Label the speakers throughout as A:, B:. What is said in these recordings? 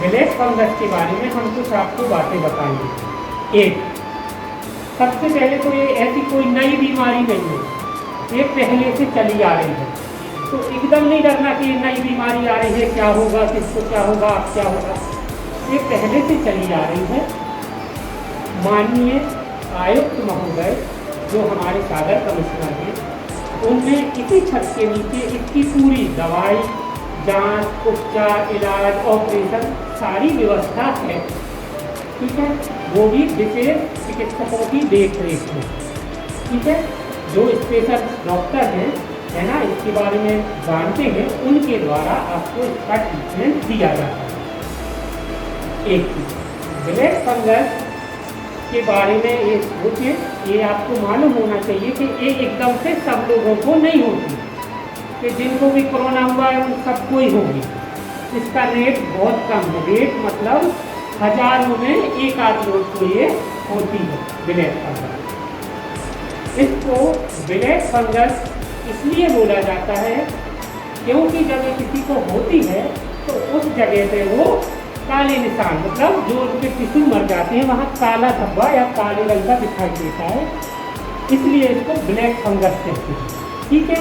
A: Black fungus के बारे में हम कुछ आपको बातें बताएंगे। एक, सबसे पहले तो ये ऐसी कोई नई बीमारी नहीं है, ये पहले से चली आ रही है। तो एकदम नहीं डरना कि ये नई बीमारी आ रही है, क्या होगा, किसको क्या होगा, अब क्या होगा। ये पहले से चली आ रही है। माननीय आयुक्त महोदय जो हमारे सागर कमिश्नर हैं, उनने इसी छत के नीचे इसकी पूरी दवाई, जांच, उपचार, इलाज, ऑपरेशन सारी व्यवस्था है। ठीक है, वो भी विशेष चिकित्सकों की देख रेख में। ठीक है, जो स्पेशल डॉक्टर हैं, है ना, इसके बारे में जानते हैं, उनके द्वारा आपको इसका ट्रीटमेंट दिया जाता है। एक चीज, ब्लैक फंगस के बारे में ये सोचिए, ये आपको मालूम होना चाहिए कि ये एकदम से सब लोगों को नहीं होती, कि जिनको भी कोरोना हुआ है उन सबको ही होगी। इसका रेट बहुत कम है, रेट मतलब हजारों में एक आध लोग को ये होती है ब्लैक फंगस। इसको ब्लैक फंगस इसलिए बोला जाता है क्योंकि जब ये किसी को होती है तो उस जगह पे वो काले निशान, मतलब जो उनके टिश्यू मर जाते हैं वहाँ काला धब्बा या काले रंग का दिखाई देता है, इसलिए इसको ब्लैक फंगस कहते हैं। ठीक है,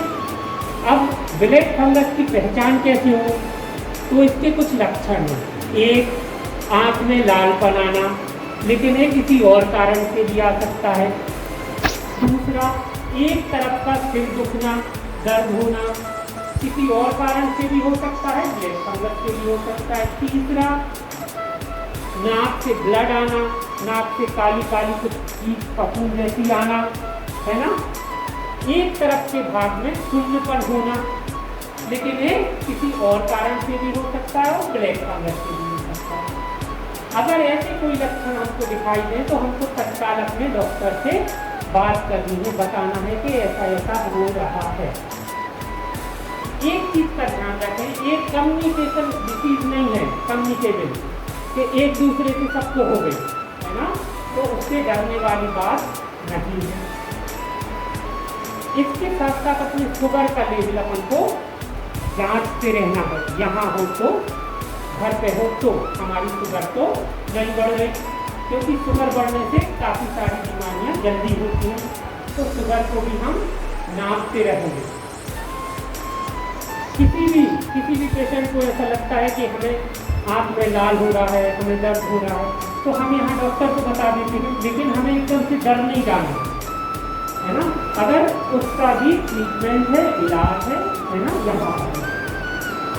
A: अब ब्लैक फंगस की पहचान कैसे हो, तो इसके कुछ लक्षण हैं। एक, आँख में लालपन आना, लेकिन ये किसी और कारण से भी आ सकता है। दूसरा, एक तरफ का सिर दुखना, दर्द होना, किसी और कारण से भी हो सकता है, ब्लैक फंगस से भी हो सकता है। तीसरा, नाक से ब्लड आना, नाक से काली काली कुछ चीज फफूंद जैसी आना, है ना। एक तरफ के भाग में शून्यपन होना, लेकिन ये किसी और कारण से भी हो सकता है और ब्लैक फंगस से भी हो सकता है। अगर ऐसे कोई लक्षण हमको दिखाई दे तो हमको तत्काल अपने डॉक्टर से बात करनी है, बताना है कि ऐसा ऐसा हो रहा है। एक चीज का ध्यान रखें, ये कम्युनिकेशन डिसीज नहीं है, कम्युनिकेबल, कि एक दूसरे से सबको हो गई, है ना, तो उससे डरने वाली बात नहीं है। इसके साथ साथ अपने शुगर का लेवल अपन को जांचते रहना है। यहाँ हो तो, घर पे हो तो हमारी शुगर तो नहीं बढ़ रही, क्योंकि शुगर बढ़ने से काफ़ी सारी बीमारियाँ जल्दी होती हैं, तो शुगर को भी हम नापते रहेंगे। किसी भी पेशेंट को ऐसा लगता है कि हमें आँख में लाल हो रहा है, हमें दर्द हो रहा है, तो हम यहाँ डॉक्टर को बता देते हैं, लेकिन हमें एकदम से डर नहीं जाना, है ना। अगर उसका भी ट्रीटमेंट है, इलाज है ना। यहाँ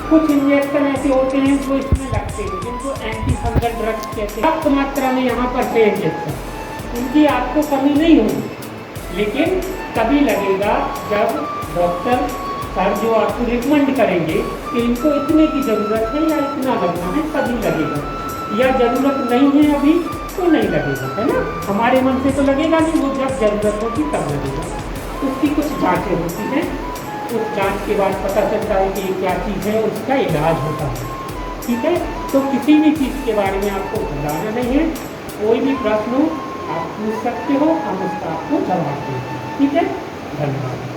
A: कुछ इंजेक्शन ऐसे होते हैं जो इसमें लगते हैं, जिनको एंटी फंगल ड्रग्स कहते हैं। पर्याप्त मात्रा में यहाँ पर है इंजेक्शन, उनकी आपको कमी नहीं होगी, लेकिन तभी लगेगा जब डॉक्टर सर जो आपको रिकमेंड करेंगे कि इनको इतने की ज़रूरत है या इतना लगना है, तभी लगेगा, या ज़रूरत नहीं है अभी तो नहीं लगेगा, है ना। हमारे मन से तो लगेगा नहीं, वो जब ज़रूरत होगी तब लगेगा। उसकी कुछ जाँचें होती हैं, उस जांच के बाद पता चलता है कि ये क्या चीज़ है, उसका इलाज होता है। ठीक है, तो किसी भी चीज़ के बारे में आपको घबराना नहीं है, कोई भी प्रश्न हो आप पूछ सकते हो, हम उसका आपको जवाब देंगे। ठीक है, धन्यवाद।